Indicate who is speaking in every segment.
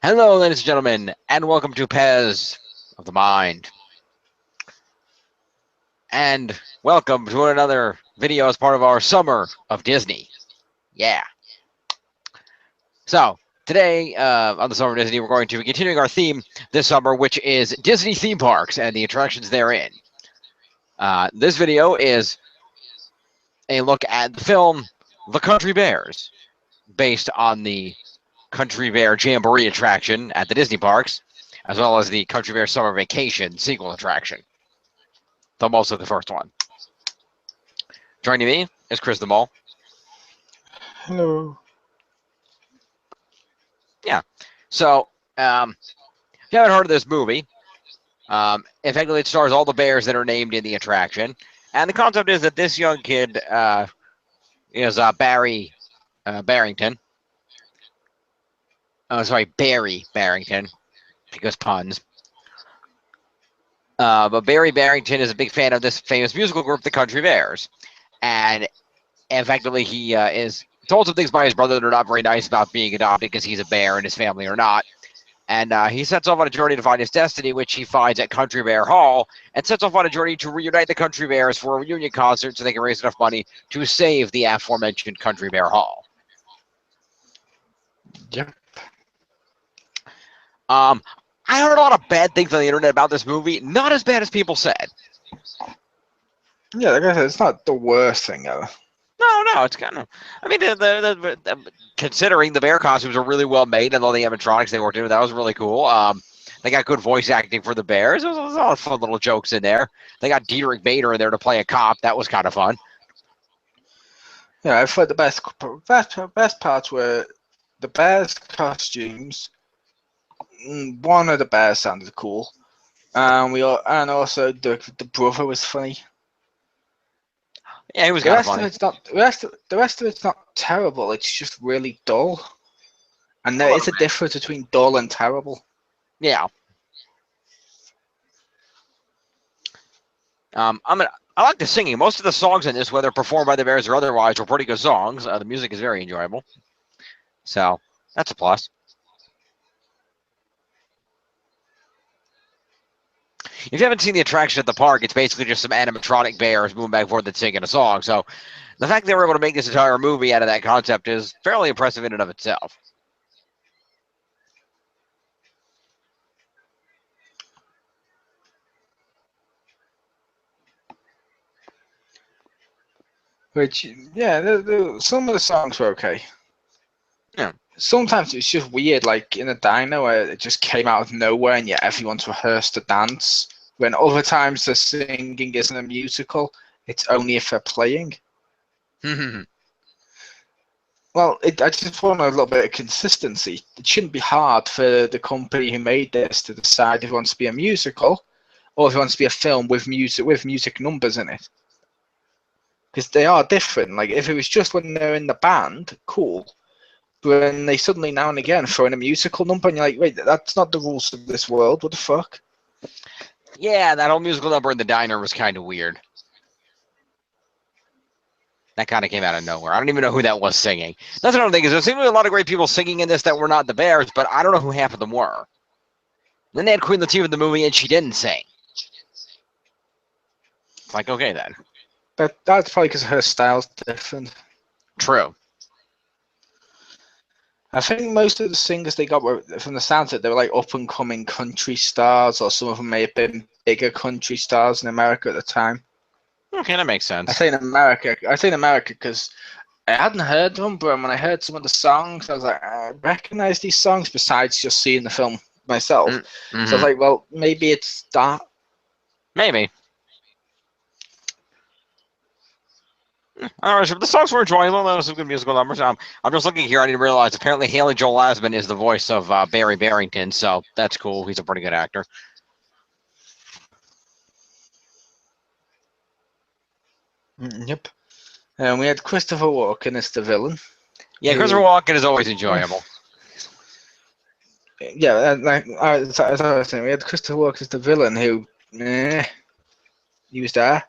Speaker 1: Hello, ladies and gentlemen, and welcome to Pez of the Mind. And welcome to another video as part of our Summer of Disney. Yeah. So, today on the Summer of Disney, we're going to be continuing our theme this summer, which is Disney theme parks and the attractions therein. This video is a look at the film The Country Bears, based on the Country Bear Jamboree attraction at the Disney parks, as well as the Country Bear Summer Vacation sequel attraction. Though mostly the first one. Joining me is Chris the Mole.
Speaker 2: Hello.
Speaker 1: Yeah. So, if you haven't heard of this movie, effectively it stars all the bears that are named in the attraction. And the concept is that this young kid is Barry Barrington. Oh, sorry, Barry Barrington, because puns. But Barry Barrington is a big fan of this famous musical group, the Country Bears. And effectively, he is told some things by his brother that are not very nice about being adopted because he's a bear and his family are not. And he sets off on a journey to find his destiny, which he finds at Country Bear Hall, and sets off on a journey to reunite the Country Bears for a reunion concert so they can raise enough money to save the aforementioned Country Bear Hall.
Speaker 2: Yep.
Speaker 1: I heard a lot of bad things on the internet about this movie. Not as bad as people said.
Speaker 2: Yeah, like I said, it's not the worst thing ever.
Speaker 1: No, it's kind of. I mean, considering the bear costumes are really well made and all the animatronics they worked into, that was really cool. They got good voice acting for the bears. There was a lot of fun little jokes in there. They got Dietrich Bader in there to play a cop. That was kind of fun.
Speaker 2: Yeah, I thought the best parts were the bears' costumes. One of the bears sounded cool, and also the brother was funny.
Speaker 1: Yeah, he was
Speaker 2: The
Speaker 1: kind of
Speaker 2: rest of
Speaker 1: funny.
Speaker 2: it's not the rest of it's not terrible. It's just really dull, and there is a difference between dull and terrible.
Speaker 1: Yeah. I like the singing. Most of the songs in this, whether performed by the Bears or otherwise, were pretty good songs. The music is very enjoyable. So, that's a plus. If you haven't seen the attraction at the park, it's basically just some animatronic bears moving back and forth and singing a song. So, the fact they were able to make this entire movie out of that concept is fairly impressive in and of itself.
Speaker 2: Which, yeah, some of the songs were okay.
Speaker 1: Yeah.
Speaker 2: Sometimes it's just weird, like in a diner where it just came out of nowhere and yet everyone's rehearsed to dance. When other times the singing isn't a musical, it's only if they're playing. Well, I just want a little bit of consistency. It shouldn't be hard for the company who made this to decide if it wants to be a musical or if it wants to be a film with music numbers in it. Because they are different. Like if it was just when they're in the band, cool. But when they suddenly now and again throw in a musical number, and you're like, wait, that's not the rules of this world. What the fuck?
Speaker 1: Yeah, that whole musical number in the diner was kind of weird. That kind of came out of nowhere. I don't even know who that was singing. That's another thing, is there seemed to be a lot of great people singing in this that were not the Bears, but I don't know who half of them were. Then they had Queen Latifah in the movie, and she didn't sing. It's like, okay then.
Speaker 2: That's probably because her style's different.
Speaker 1: True.
Speaker 2: I think most of the singers they got were from the sounds of it, they were like up and coming country stars, or some of them may have been bigger country stars in America at the time.
Speaker 1: Okay, that makes sense.
Speaker 2: I say in America because I hadn't heard them, but when I heard some of the songs, I was like, I recognize these songs besides just seeing the film myself.
Speaker 1: Mm-hmm.
Speaker 2: So I was like, well, maybe it's that.
Speaker 1: Maybe. All right, so the songs were enjoyable. Those were some good musical numbers. I'm just looking here. I didn't realize apparently Haley Joel Osment is the voice of Barry Barrington, so that's cool. He's a pretty good actor.
Speaker 2: Yep. And we had Christopher Walken as the villain.
Speaker 1: Yeah, Christopher Walken is always enjoyable.
Speaker 2: Yeah, like as I was saying, we had Christopher Walken as the villain who, he was there.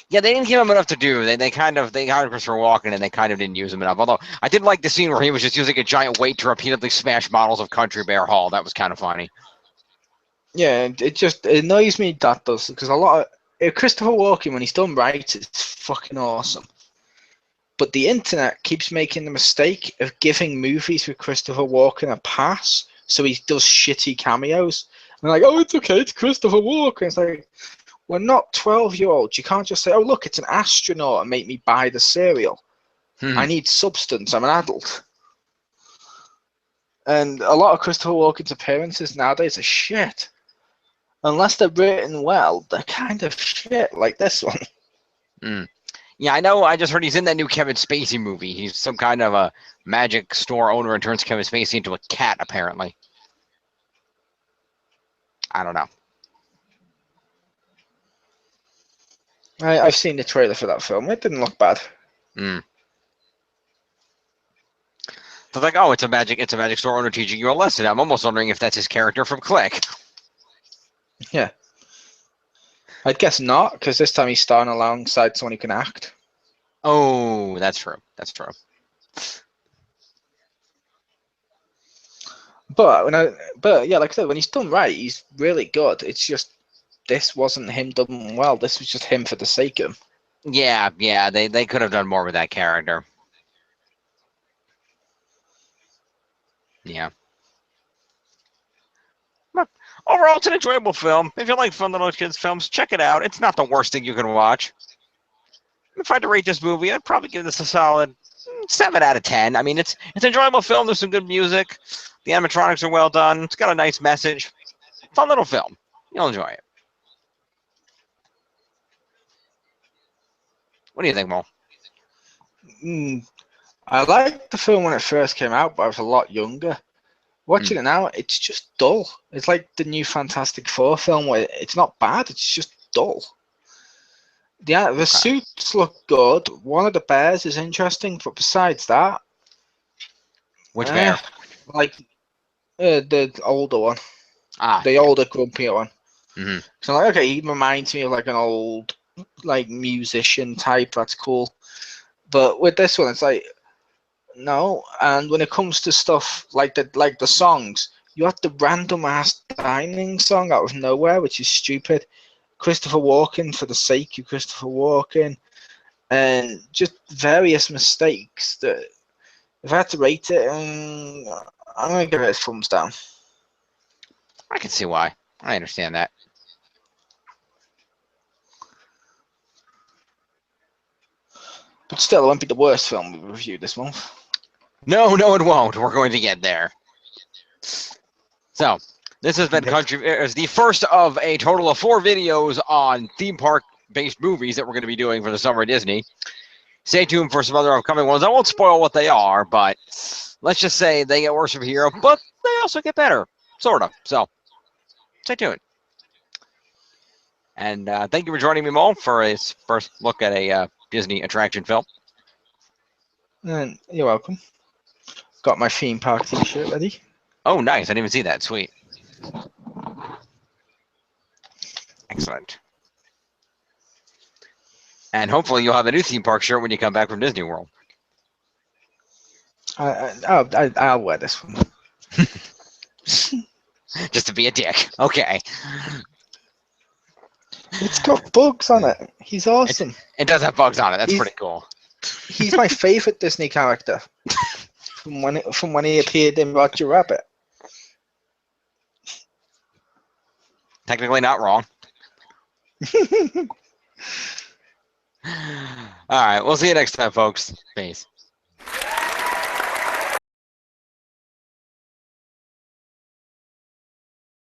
Speaker 1: Yeah, they didn't give him enough to do. They hired Christopher Walken and they kind of didn't use him enough. Although I did like the scene where he was just using a giant weight to repeatedly smash models of Country Bear Hall. That was kind of funny.
Speaker 2: Yeah, it annoys me that does because a lot of Christopher Walken when he's done right, it's fucking awesome. But the internet keeps making the mistake of giving movies with Christopher Walken a pass, so he does shitty cameos. And they're like, oh, it's okay, it's Christopher Walken. It's like, we're not 12-year-olds. You can't just say, oh, look, it's an astronaut and make me buy the cereal. I need substance. I'm an adult. And a lot of Christopher Walken's appearances nowadays are shit. Unless they're written well, they're kind of shit, like this one.
Speaker 1: Yeah, I know. I just heard he's in that new Kevin Spacey movie. He's some kind of a magic store owner and turns Kevin Spacey into a cat, apparently. I don't know.
Speaker 2: I've seen the trailer for that film. It didn't look bad.
Speaker 1: So it's like, oh, it's a magic store owner teaching you a lesson. I'm almost wondering if that's his character from Click.
Speaker 2: Yeah. I'd guess not, because this time he's starring alongside someone who can act.
Speaker 1: Oh, that's true. That's true.
Speaker 2: But yeah, like I said, when he's done right, he's really good. It's just this wasn't him done well. This was just him for the sake of him.
Speaker 1: Yeah, they could have done more with that character. Yeah. But overall, it's an enjoyable film. If you like fun little kids films, check it out. It's not the worst thing you can watch. If I had to rate this movie, I'd probably give this a solid 7 out of 10. I mean, it's an enjoyable film. There's some good music. The animatronics are well done. It's got a nice message. Fun little film. You'll enjoy it. What do you think, Mo?
Speaker 2: I liked the film when it first came out, but I was a lot younger. Watching it now, it's just dull. It's like the new Fantastic Four film where it's not bad, it's just dull. The suits look good. One of the bears is interesting, but besides that...
Speaker 1: Which bear?
Speaker 2: Like, the older one. The older, grumpier one. So I'm like, okay, he reminds me of like an old like musician type. That's cool. But with this one, it's like, no. And when it comes to stuff like the songs, you have the random ass dining song out of nowhere, which is stupid. Christopher Walken for the sake of Christopher Walken, and just various mistakes that if I had to rate it, I'm gonna give it a thumbs down.
Speaker 1: I can see why. I understand that.
Speaker 2: But still, it won't be the worst film we reviewed this month.
Speaker 1: No, it won't. We're going to get there. So, this has been the first of a total of 4 videos on theme park-based movies that we're going to be doing for the summer at Disney. Stay tuned for some other upcoming ones. I won't spoil what they are, but let's just say they get worse from here, but they also get better, sort of. So, stay tuned. And thank you for joining me, Mo, for a first look at a Disney attraction film.
Speaker 2: And you're welcome. Got my theme park t-shirt ready.
Speaker 1: Oh, nice. I didn't even see that. Sweet. Excellent. And hopefully you'll have a new theme park shirt when you come back from Disney World.
Speaker 2: I'll wear this one.
Speaker 1: Just to be a dick. Okay.
Speaker 2: It's got bugs on it. He's awesome.
Speaker 1: It does have bugs on it. That's pretty cool.
Speaker 2: He's my favorite Disney character from when he appeared in Roger Rabbit.
Speaker 1: Technically not wrong. All right. We'll see you next time, folks. Peace.